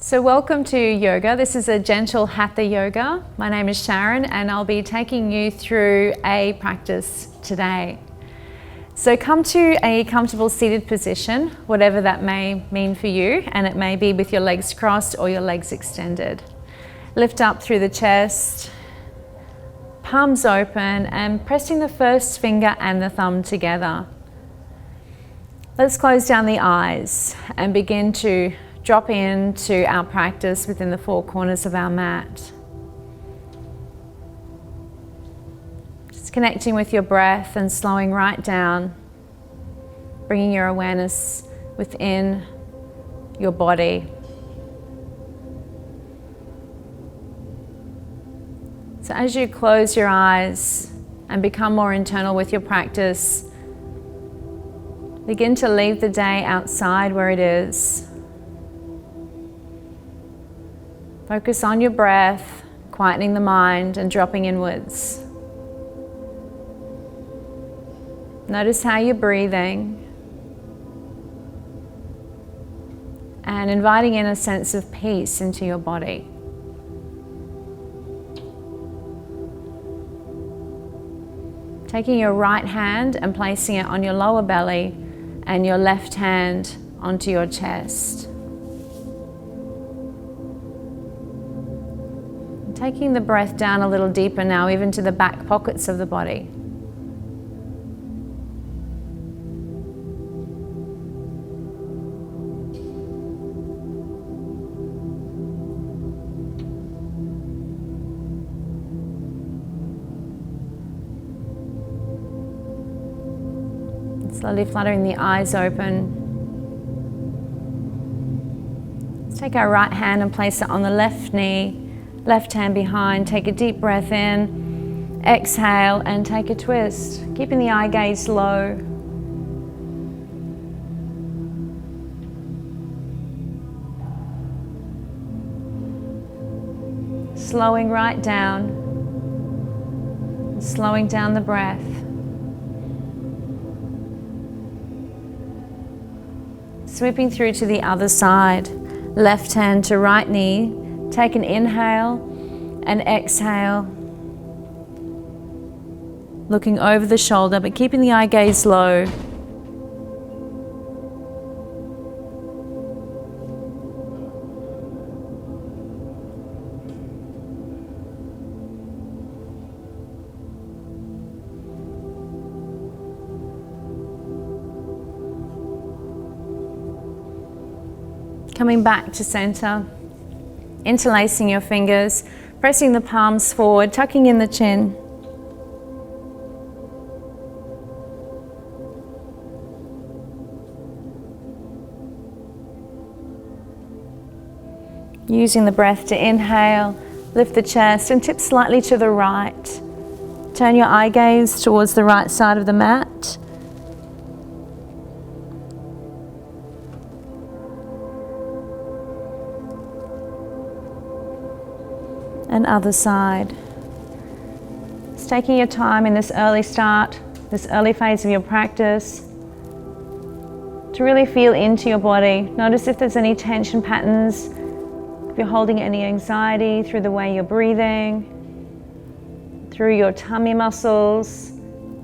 So welcome to yoga. This is a gentle Hatha Yoga. My name is Sharon and I'll be taking you through a practice today. So come to a comfortable seated position, whatever that may mean for you, and it may be with your legs crossed or your legs extended. Lift up through the chest, palms open and pressing the first finger and the thumb together. Let's close down the eyes and begin to drop into our practice within the four corners of our mat. Just connecting with your breath and slowing right down, bringing your awareness within your body. So as you close your eyes and become more internal with your practice, begin to leave the day outside where it is. Focus on your breath, quietening the mind and dropping inwards. Notice how you're breathing and inviting in a sense of peace into your body. Taking your right hand and placing it on your lower belly and your left hand onto your chest. Taking the breath down a little deeper now, even to the back pockets of the body. Slowly fluttering the eyes open. Let's take our right hand and place it on the left knee. Left hand behind, take a deep breath in, exhale and take a twist, keeping the eye gaze low. Slowing right down, slowing down the breath. Sweeping through to the other side, left hand to right knee. Take an inhale and exhale, looking over the shoulder but keeping the eye gaze low. Coming back to center. Interlacing your fingers, pressing the palms forward, tucking in the chin. Using the breath to inhale, lift the chest and tip slightly to the right. Turn your eye gaze towards the right side of the mat. And other side. Just taking your time in this early start, this early phase of your practice, to really feel into your body. Notice if there's any tension patterns, if you're holding any anxiety through the way you're breathing, through your tummy muscles.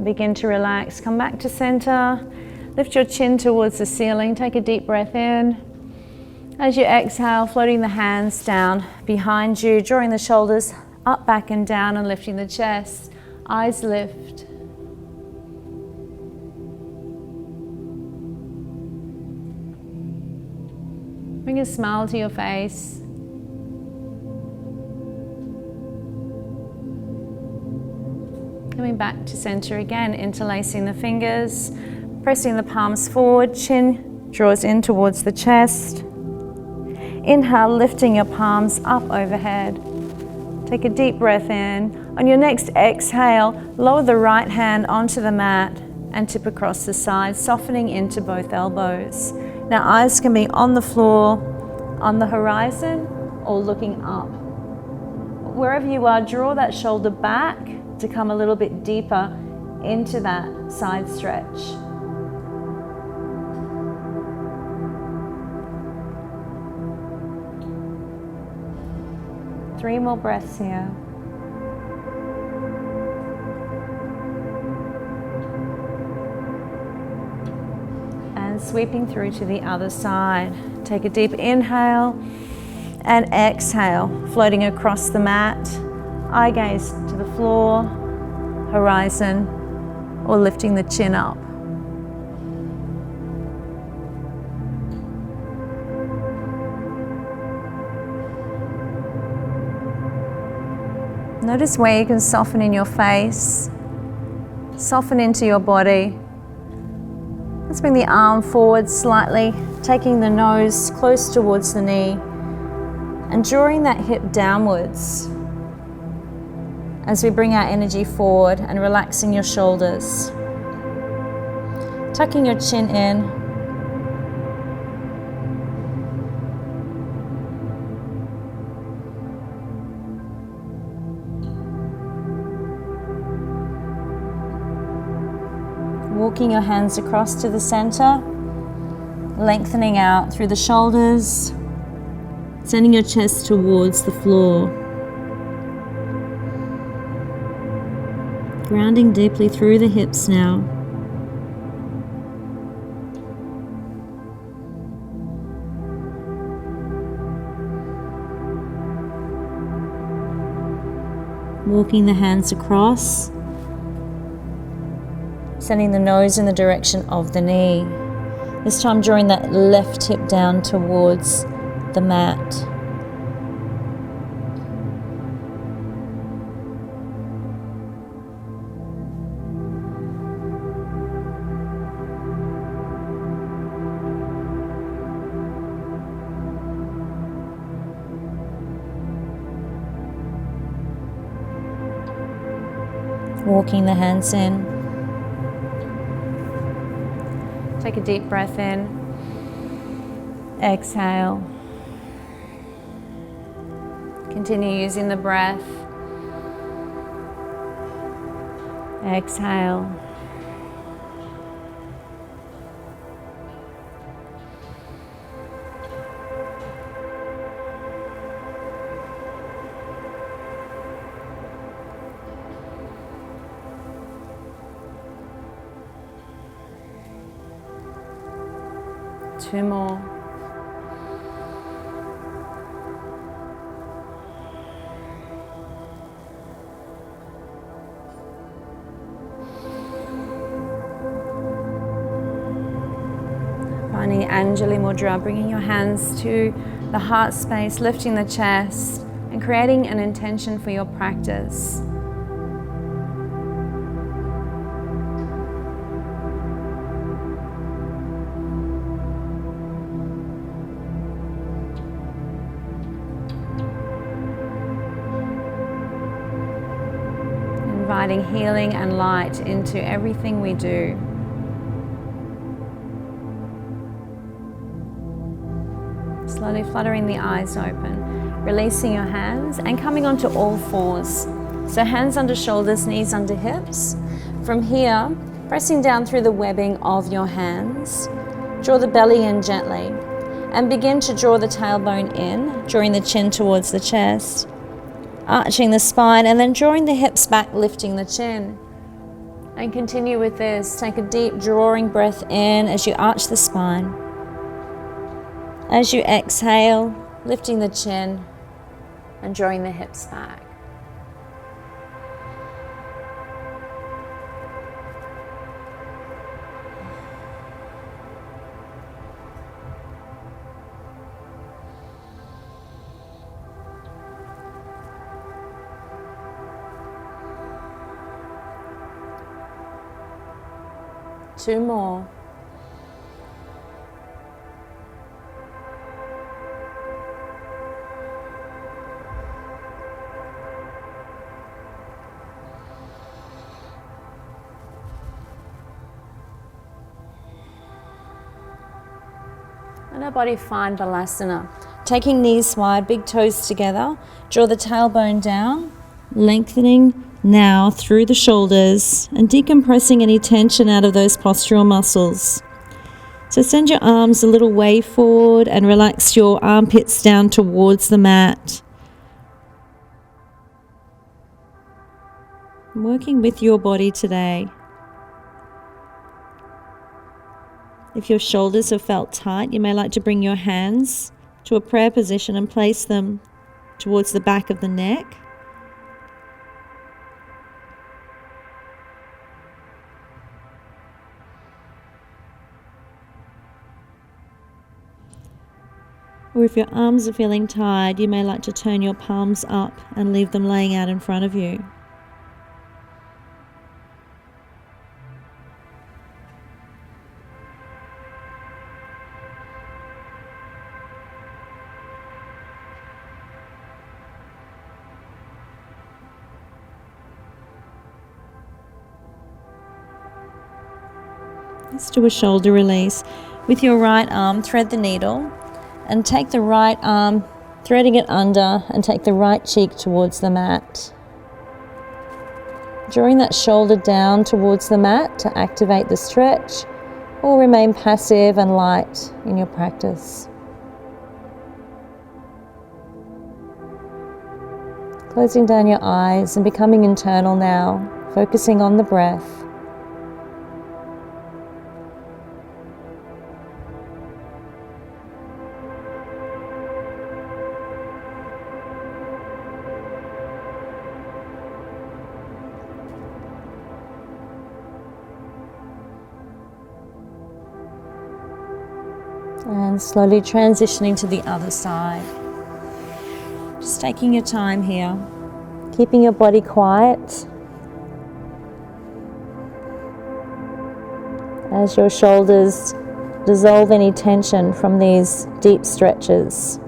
Begin to relax. Come back to center. Lift your chin towards the ceiling. Take a deep breath in. As you exhale, floating the hands down behind you, drawing the shoulders up, back and down and lifting the chest. Eyes lift. Bring a smile to your face. Coming back to center again, interlacing the fingers, pressing the palms forward, chin draws in towards the chest. Inhale, lifting your palms up overhead. Take a deep breath in. On your next exhale, lower the right hand onto the mat and tip across the side, softening into both elbows. Now eyes can be on the floor, on the horizon, or looking up. Wherever you are, draw that shoulder back to come a little bit deeper into that side stretch. 3 more breaths here. And sweeping through to the other side. Take a deep inhale and exhale, floating across the mat. Eye gaze to the floor, horizon, or lifting the chin up. Notice where you can soften in your face, soften into your body. Let's bring the arm forward slightly, taking the nose close towards the knee and drawing that hip downwards as we bring our energy forward and relaxing your shoulders. Tucking your chin in. Walking your hands across to the center, lengthening out through the shoulders, sending your chest towards the floor. Grounding deeply through the hips now. Walking the hands across, sending the nose in the direction of the knee. This time drawing that left hip down towards the mat. Walking the hands in. Take a deep breath in. Exhale. Continue using the breath. Exhale. Two more. Finding Anjali Mudra, bringing your hands to the heart space, lifting the chest, and creating an intention for your practice. Inviting healing and light into everything we do. Slowly fluttering the eyes open, releasing your hands and coming onto all fours. So hands under shoulders, knees under hips. From here, pressing down through the webbing of your hands, draw the belly in gently and begin to draw the tailbone in, drawing the chin towards the chest. Arching the spine and then drawing the hips back, lifting the chin. And continue with this. Take a deep drawing breath in as you arch the spine. As you exhale, lifting the chin and drawing the hips back. Two more. Let our body find Balasana. Taking knees wide, big toes together, draw the tailbone down, lengthening now through the shoulders and decompressing any tension out of those postural muscles. So send your arms a little way forward and relax your armpits down towards the mat. I'm working with your body today. If your shoulders have felt tight, you may like to bring your hands to a prayer position and place them towards the back of the neck. Or if your arms are feeling tired, you may like to turn your palms up and leave them laying out in front of you. Let's do a shoulder release. With your right arm, thread the needle and take the right arm, threading it under, and take the right cheek towards the mat. Drawing that shoulder down towards the mat to activate the stretch, or remain passive and light in your practice. Closing down your eyes and becoming internal now, focusing on the breath. And slowly transitioning to the other side. Just taking your time here, keeping your body quiet as your shoulders dissolve any tension from these deep stretches.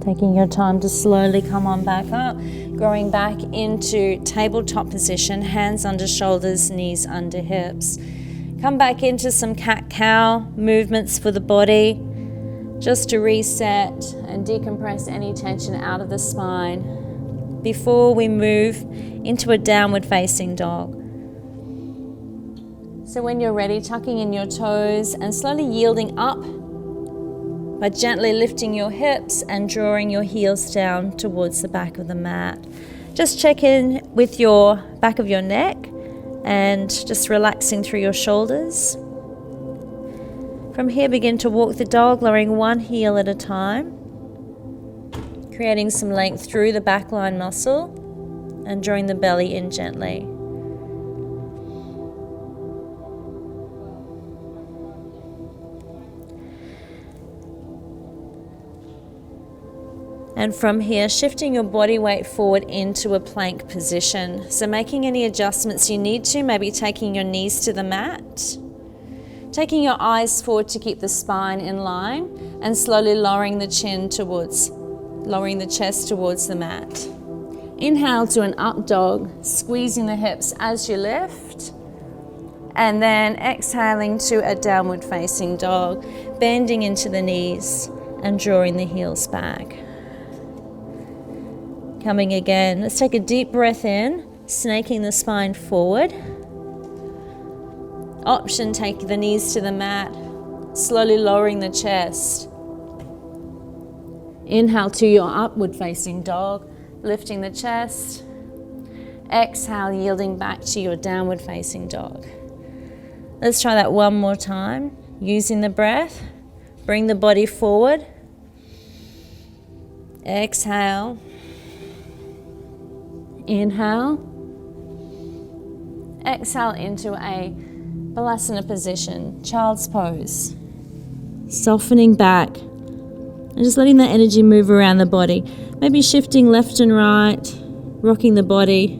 Taking your time to slowly come on back up, going back into tabletop position, hands under shoulders, knees under hips. Come back into some cat-cow movements for the body, just to reset and decompress any tension out of the spine before we move into a downward facing dog. So when you're ready, tucking in your toes and slowly yielding up by gently lifting your hips and drawing your heels down towards the back of the mat. Just check in with your back of your neck and just relaxing through your shoulders. From here, begin to walk the dog, lowering one heel at a time, creating some length through the back line muscle and drawing the belly in gently. And from here, shifting your body weight forward into a plank position. So making any adjustments you need to, maybe taking your knees to the mat, taking your eyes forward to keep the spine in line, and slowly lowering the chest towards the mat. Inhale to an up dog, squeezing the hips as you lift, and then exhaling to a downward facing dog, bending into the knees and drawing the heels back. Coming again, let's take a deep breath in, snaking the spine forward. Option, take the knees to the mat, slowly lowering the chest. Inhale to your upward facing dog, lifting the chest. Exhale, yielding back to your downward facing dog. Let's try that one more time. Using the breath, bring the body forward. Exhale. Inhale. Exhale into a Balasana position, child's pose. Softening back and just letting that energy move around the body. Maybe shifting left and right, rocking the body.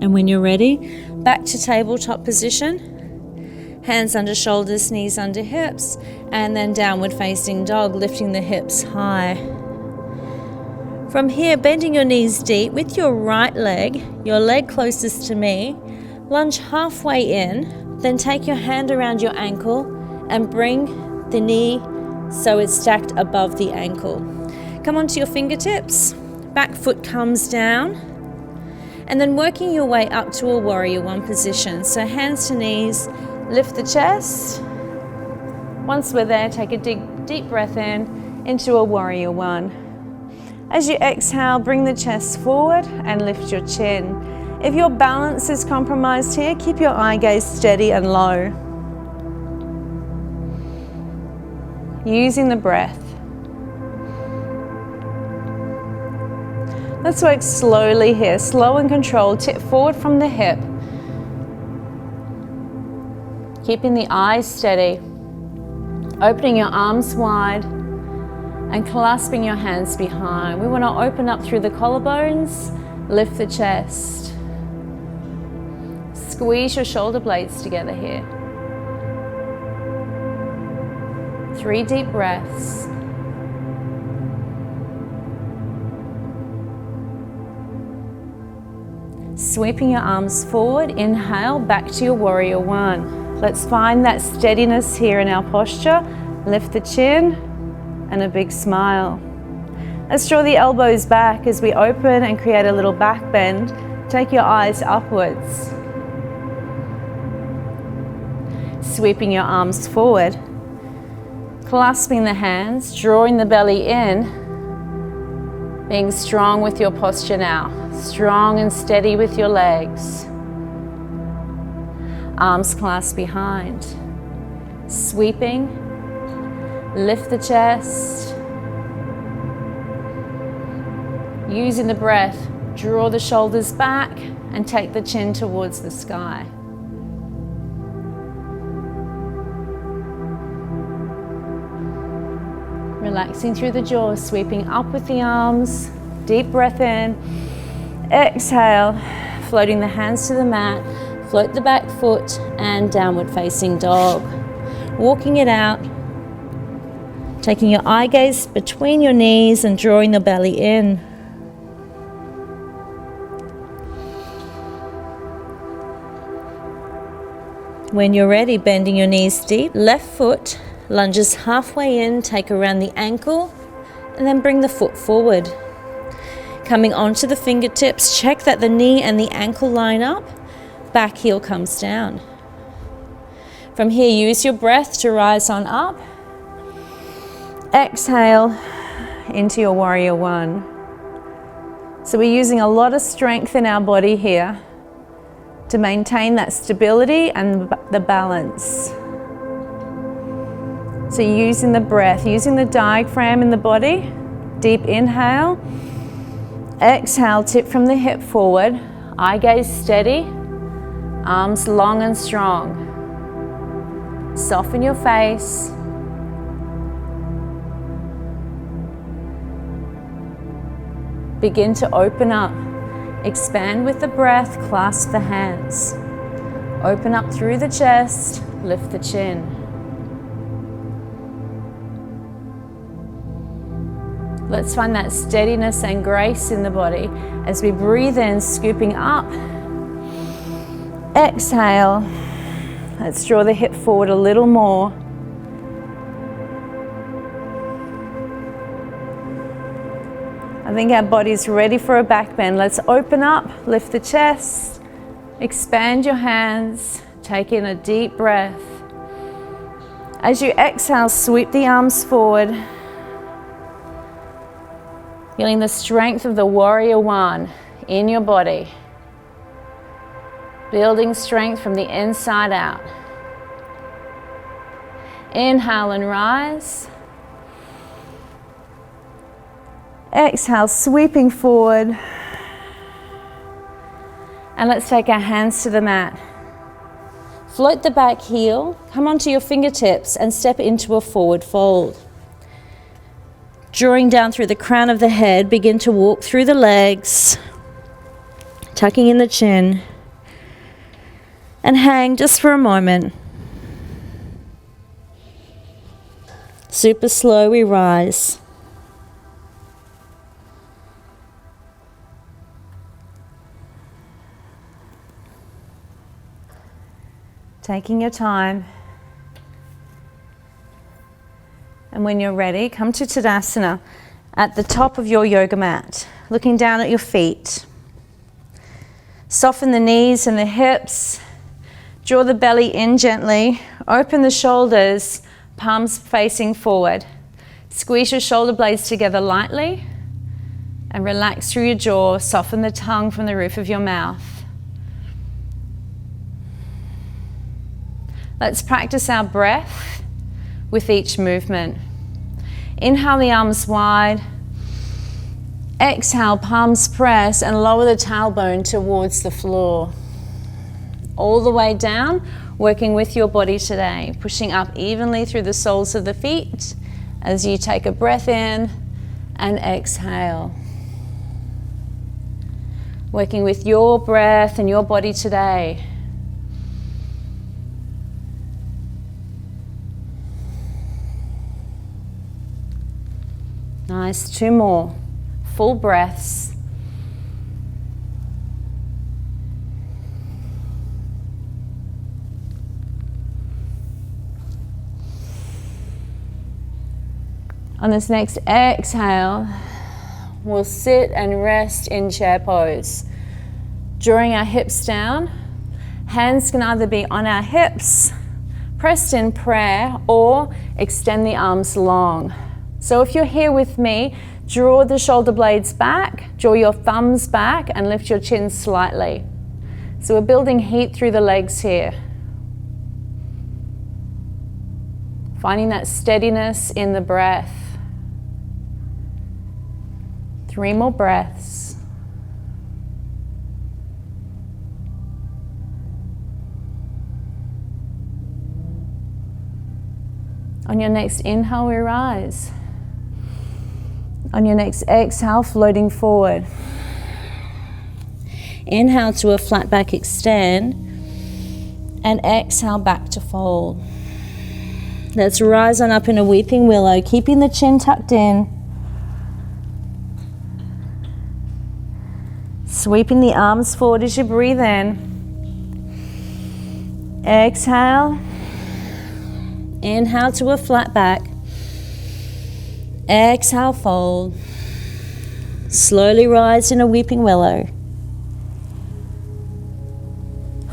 And when you're ready, back to tabletop position. Hands under shoulders, knees under hips, and then downward facing dog, lifting the hips high. From here, bending your knees deep with your right leg, your leg closest to me, lunge halfway in, then take your hand around your ankle and bring the knee so it's stacked above the ankle. Come onto your fingertips, back foot comes down, and then working your way up to a warrior one position. So hands to knees, lift the chest. Once we're there, take a deep breath in into a warrior one. As you exhale, bring the chest forward and lift your chin. If your balance is compromised here, keep your eye gaze steady and low. Using the breath. Let's work slowly here, slow and controlled, tip forward from the hip. Keeping the eyes steady, opening your arms wide and clasping your hands behind. We want to open up through the collarbones, lift the chest. Squeeze your shoulder blades together here. 3 deep breaths. Sweeping your arms forward, inhale, back to your warrior one. Let's find that steadiness here in our posture. Lift the chin and a big smile. Let's draw the elbows back as we open and create a little back bend. Take your eyes upwards. Sweeping your arms forward. Clasping the hands, drawing the belly in. Being strong with your posture now. Strong and steady with your legs. Arms clasped behind. Sweeping. Lift the chest. Using the breath, draw the shoulders back and take the chin towards the sky. Relaxing through the jaw, sweeping up with the arms. Deep breath in. Exhale, floating the hands to the mat. Float the back foot and downward facing dog. Walking it out. Taking your eye gaze between your knees and drawing the belly in. When you're ready, bending your knees deep. Left foot lunges halfway in, take around the ankle, and then bring the foot forward. Coming onto the fingertips, check that the knee and the ankle line up. Back heel comes down. From here, use your breath to rise on up. Exhale into your warrior one. So we're using a lot of strength in our body here to maintain that stability and the balance. So using the breath, using the diaphragm in the body. Deep inhale. Exhale, tip from the hip forward. Eye gaze steady. Arms long and strong. Soften your face. Begin to open up. Expand with the breath, clasp the hands. Open up through the chest, lift the chin. Let's find that steadiness and grace in the body as we breathe in, scooping up. Exhale. Let's draw the hip forward a little more. I think our body's ready for a back bend. Let's open up, lift the chest, expand your hands, take in a deep breath. As you exhale, sweep the arms forward. Feeling the strength of the warrior one in your body. Building strength from the inside out. Inhale and rise. Exhale, sweeping forward. And let's take our hands to the mat. Float the back heel, come onto your fingertips and step into a forward fold. Drawing down through the crown of the head, begin to walk through the legs, tucking in the chin, and hang just for a moment. Super slow, we rise. Taking your time. And when you're ready, come to Tadasana at the top of your yoga mat, looking down at your feet. Soften the knees and the hips. Draw the belly in gently. Open the shoulders, palms facing forward. Squeeze your shoulder blades together lightly and relax through your jaw. Soften the tongue from the roof of your mouth. Let's practice our breath with each movement. Inhale the arms wide. Exhale, palms press and lower the tailbone towards the floor. All the way down, working with your body today, pushing up evenly through the soles of the feet as you take a breath in and exhale. Working with your breath and your body today. Nice, 2 more. Full breaths. On this next exhale, we'll sit and rest in chair pose. Drawing our hips down, hands can either be on our hips, pressed in prayer, or extend the arms long. So if you're here with me, draw the shoulder blades back, draw your thumbs back and lift your chin slightly. So we're building heat through the legs here. Finding that steadiness in the breath. 3 more breaths. On your next inhale, we rise. On your next exhale, floating forward. Inhale to a flat back extend and exhale back to fold. Let's rise on up in a weeping willow, keeping the chin tucked in. Sweeping the arms forward as you breathe in. Exhale. Inhale to a flat back. Exhale, fold. Slowly rise in a weeping willow.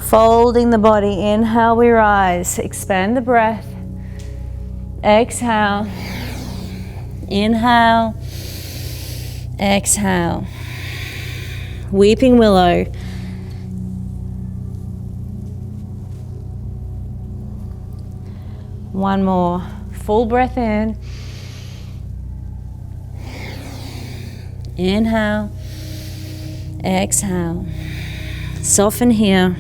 Folding the body. Inhale, we rise. Expand the breath. Exhale. Inhale. Exhale. Weeping willow. One more. Full breath in. Inhale. Exhale. Soften here.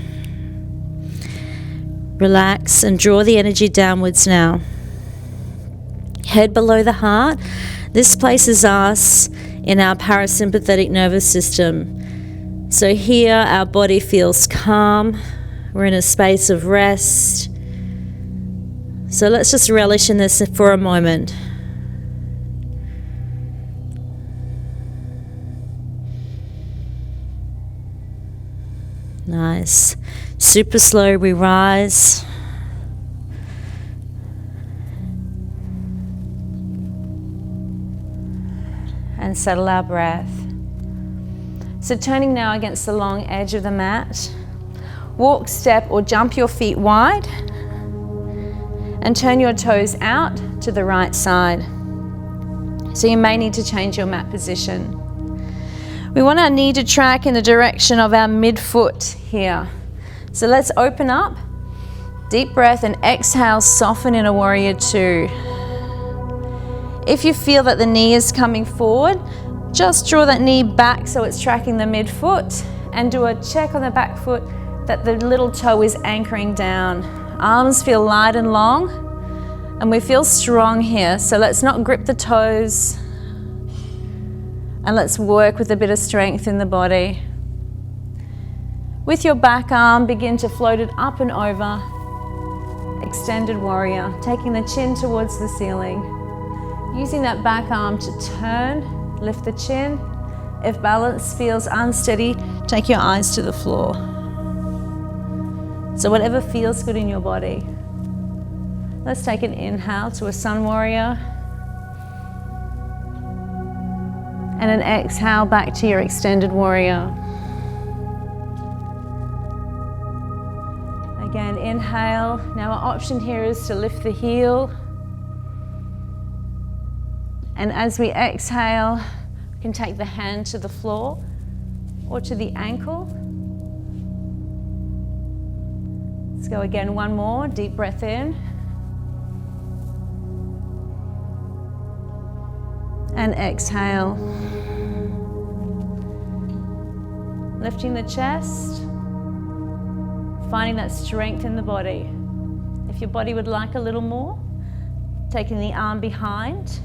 Relax and draw the energy downwards now. Head below the heart. This places us in our parasympathetic nervous system. So here our body feels calm. We're in a space of rest. So let's just relish in this for a moment. Nice. Super slow, we rise. And settle our breath. So turning now against the long edge of the mat, walk, step, or jump your feet wide and turn your toes out to the right side. So you may need to change your mat position. We want our knee to track in the direction of our midfoot here. So let's open up, deep breath, and exhale, soften in a warrior 2. If you feel that the knee is coming forward, just draw that knee back so it's tracking the midfoot and do a check on the back foot that the little toe is anchoring down. Arms feel light and long and we feel strong here. So let's not grip the toes and let's work with a bit of strength in the body. With your back arm, begin to float it up and over. Extended warrior, taking the chin towards the ceiling. Using that back arm to turn, lift the chin. If balance feels unsteady, take your eyes to the floor. So whatever feels good in your body. Let's take an inhale to a sun warrior. And an exhale back to your extended warrior. Again, inhale. Now our option here is to lift the heel. And as we exhale, we can take the hand to the floor or to the ankle. Let's go again, one more. Deep breath in. And exhale. Lifting the chest, finding that strength in the body. If your body would like a little more, taking the arm behind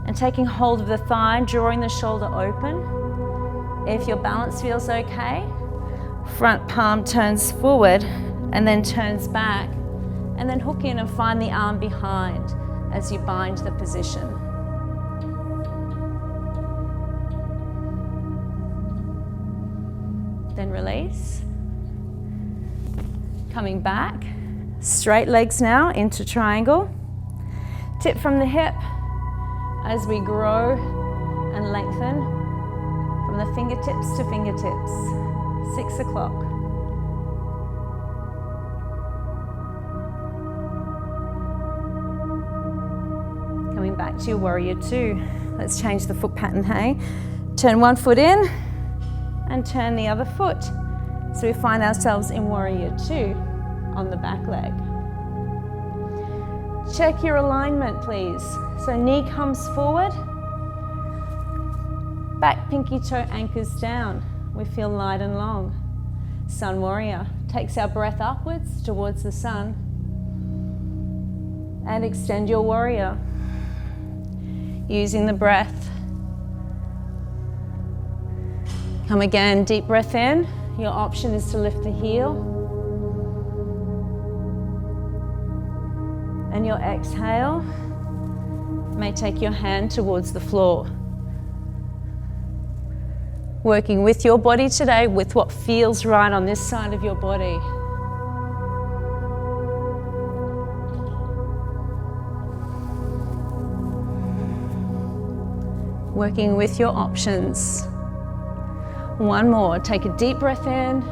and taking hold of the thigh, drawing the shoulder open. If your balance feels okay, front palm turns forward and then turns back, and then hook in and find the arm behind as you bind the position. Then release. Coming back, straight legs now into triangle. Tip from the hip as we grow and lengthen from the fingertips to fingertips. 6 o'clock. Coming back to your warrior two. Let's change the foot pattern, hey? Turn one foot in and turn the other foot. So we find ourselves in warrior two on the back leg. Check your alignment, please. So knee comes forward, back pinky toe anchors down. We feel light and long. Sun warrior takes our breath upwards towards the sun. And extend your warrior. Using the breath. Come again, deep breath in. Your option is to lift the heel. And your exhale may take your hand towards the floor. Working with your body today, with what feels right on this side of your body. Working with your options. One more, take a deep breath in.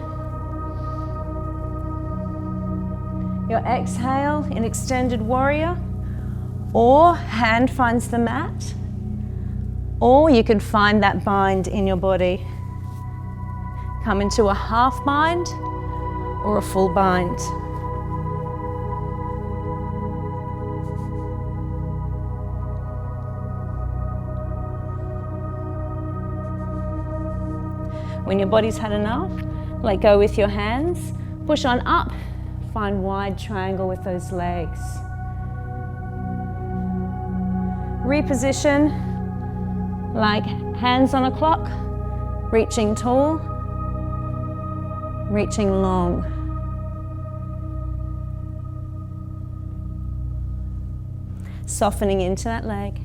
Your exhale in extended warrior, or hand finds the mat, or you can find that bind in your body. Come into a half bind or a full bind. When your body's had enough, let go with your hands, push on up, find wide triangle with those legs. Reposition, like hands on a clock, reaching tall, reaching long. Softening into that leg.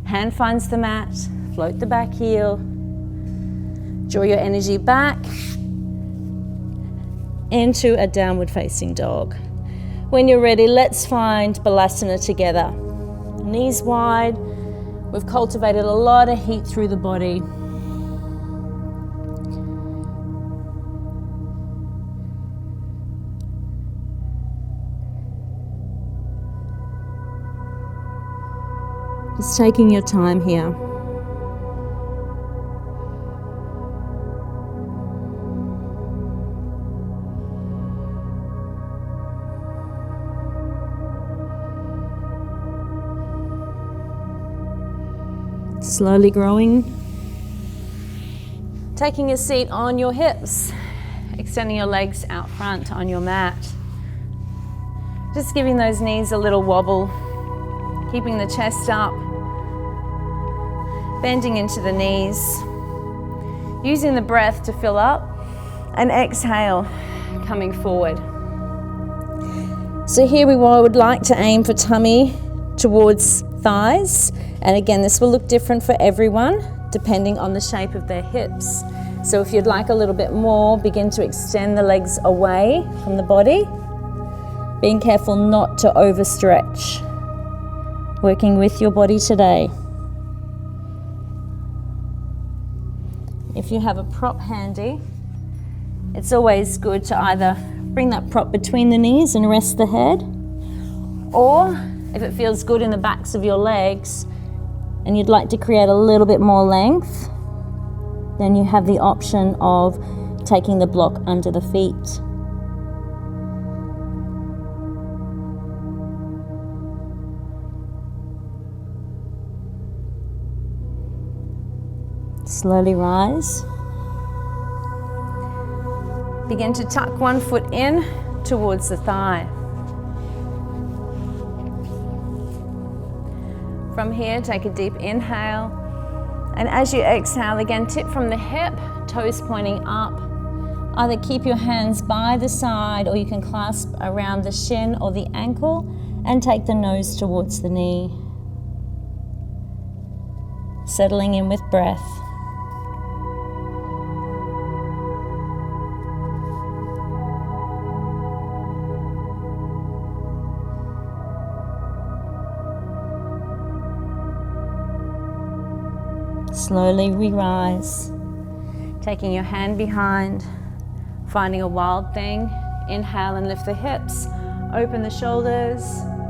Hand finds the mat, float the back heel. Draw your energy back into a downward facing dog. When you're ready, let's find Balasana together. Knees wide. We've cultivated a lot of heat through the body. Just taking your time here. Slowly growing. Taking a seat on your hips, extending your legs out front on your mat. Just giving those knees a little wobble, keeping the chest up, bending into the knees, using the breath to fill up, and exhale, coming forward. So here we would like to aim for tummy towards thighs. And again, this will look different for everyone depending on the shape of their hips. So if you'd like a little bit more, begin to extend the legs away from the body. Being careful not to overstretch. Working with your body today. If you have a prop handy, it's always good to either bring that prop between the knees and rest the head, or if it feels good in the backs of your legs and you'd like to create a little bit more length, then you have the option of taking the block under the feet. Slowly rise. Begin to tuck one foot in towards the thigh. From here, take a deep inhale. And as you exhale, again, tip from the hip, toes pointing up. Either keep your hands by the side or you can clasp around the shin or the ankle and take the nose towards the knee. Settling in with breath. Slowly re-rise. Taking your hand behind, finding a wild thing. Inhale and lift the hips, open the shoulders,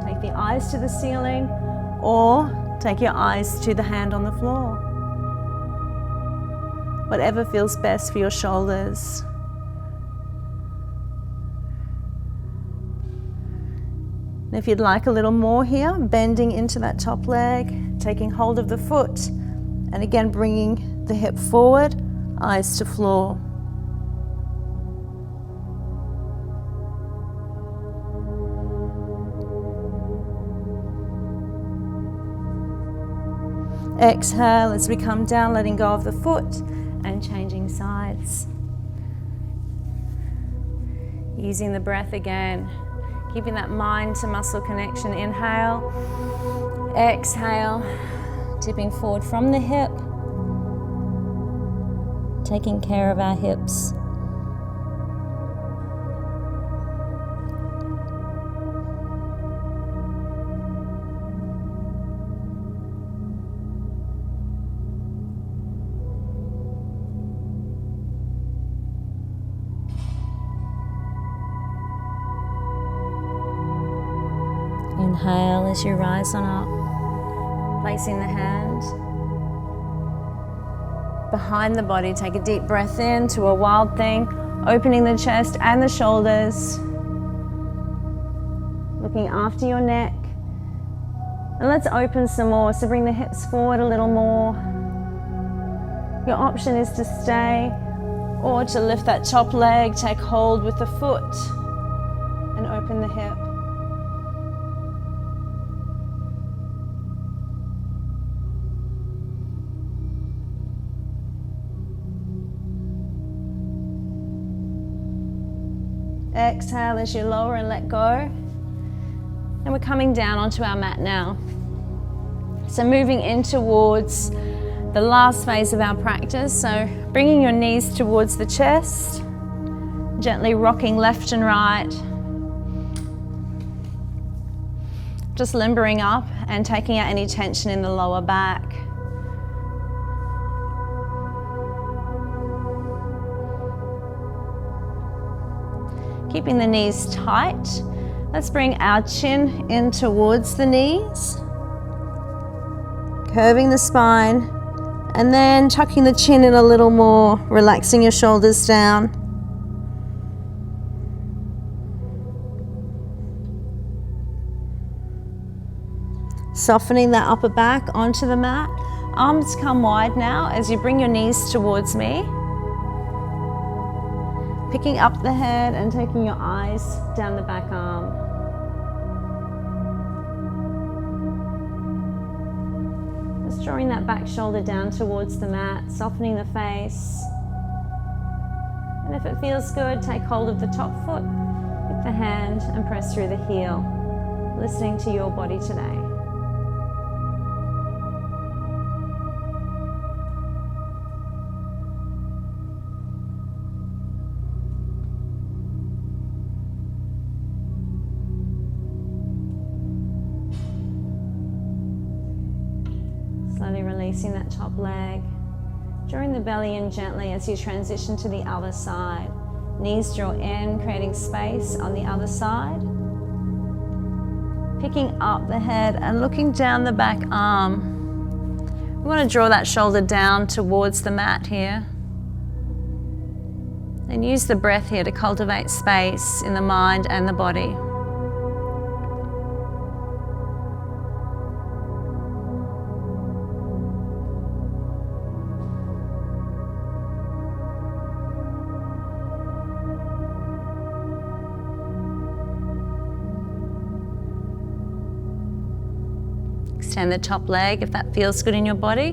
take the eyes to the ceiling, or take your eyes to the hand on the floor. Whatever feels best for your shoulders. And if you'd like a little more here, bending into that top leg, taking hold of the foot, and again, bringing the hip forward, eyes to floor. Exhale as we come down, letting go of the foot and changing sides. Using the breath again, keeping that mind to muscle connection. Inhale, exhale. Tipping forward from the hip, taking care of our hips. Inhale as you rise on up. Placing the hand behind the body, take a deep breath in to a wild thing, opening the chest and the shoulders, looking after your neck. And let's open some more, so bring the hips forward a little more. Your option is to stay or to lift that top leg, take hold with the foot and open the hip. Exhale as you lower and let go. And we're coming down onto our mat now. So moving in towards the last phase of our practice. So bringing your knees towards the chest, gently rocking left and right. Just limbering up and taking out any tension in the lower back. Keeping the knees tight. Let's bring our chin in towards the knees. Curving the spine. And then tucking the chin in a little more, relaxing your shoulders down. Softening that upper back onto the mat. Arms come wide now as you bring your knees towards me. Picking up the head and taking your eyes down the back arm. Just drawing that back shoulder down towards the mat, softening the face. And if it feels good, take hold of the top foot with the hand and press through the heel, listening to your body today. releasing that top leg. Drawing the belly in gently as you transition to the other side. Knees draw in, creating space on the other side. Picking up the head and looking down the back arm. We want to draw that shoulder down towards the mat here. And use the breath here to cultivate space in the mind and the body. Extend the top leg if that feels good in your body.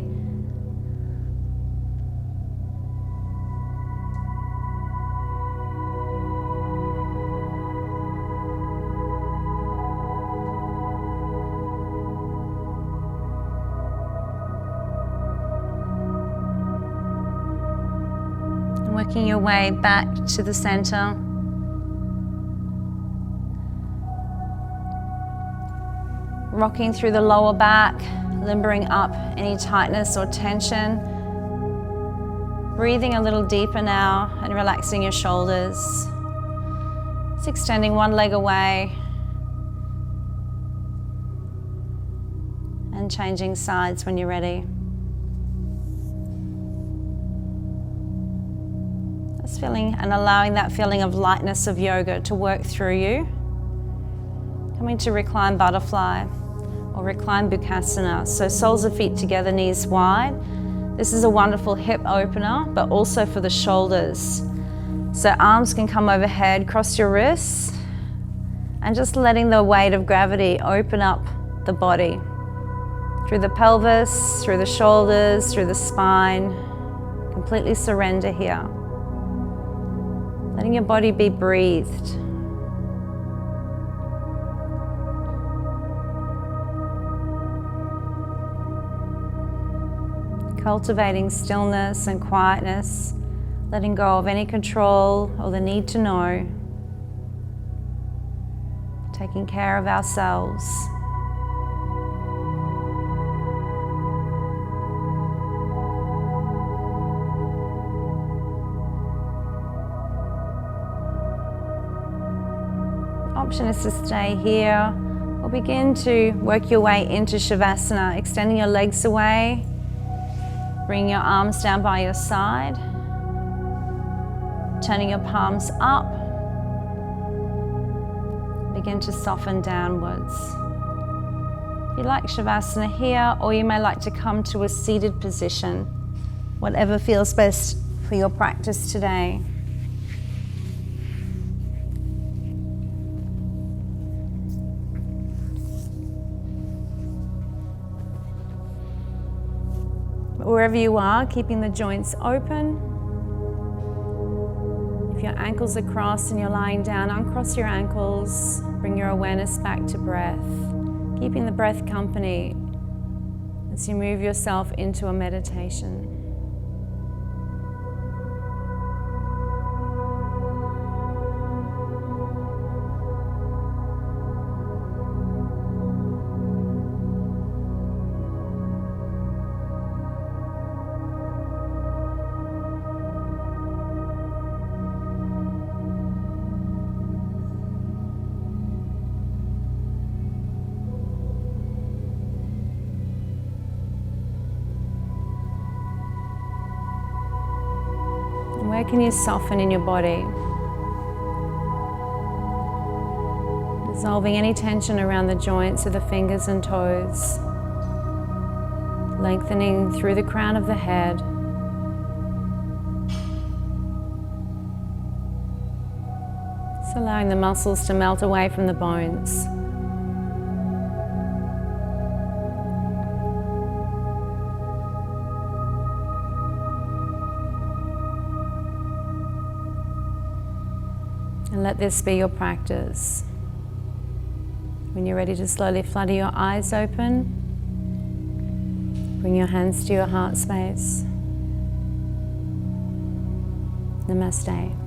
And working your way back to the center. Rocking through the lower back, limbering up any tightness or tension. Breathing a little deeper now and relaxing your shoulders. Just extending one leg away. And changing sides when you're ready. Just feeling and allowing that feeling of lightness of yoga to work through you. Coming to recline butterfly. Or recline Bukkasana. So soles of feet together, knees wide. This is a wonderful hip opener, but also for the shoulders. So arms can come overhead, cross your wrists, and just letting the weight of gravity open up the body. Through the pelvis, through the shoulders, through the spine. Completely surrender here. Letting your body be breathed. Cultivating stillness and quietness, letting go of any control or the need to know, taking care of ourselves. Option is to stay here or begin to work your way into Shavasana, extending your legs away. Bring your arms down by your side, turning your palms up. Begin to soften downwards. You like Shavasana here, or you may like to come to a seated position, whatever feels best for your practice today. Wherever you are, keeping the joints open. If your ankles are crossed and you're lying down, uncross your ankles. Bring your awareness back to breath, keeping the breath company as you move yourself into a meditation. Where can you soften in your body? Dissolving any tension around the joints of the fingers and toes. Lengthening through the crown of the head. Just allowing the muscles to melt away from the bones. And let this be your practice. When you're ready to slowly flutter your eyes open, bring your hands to your heart space. Namaste.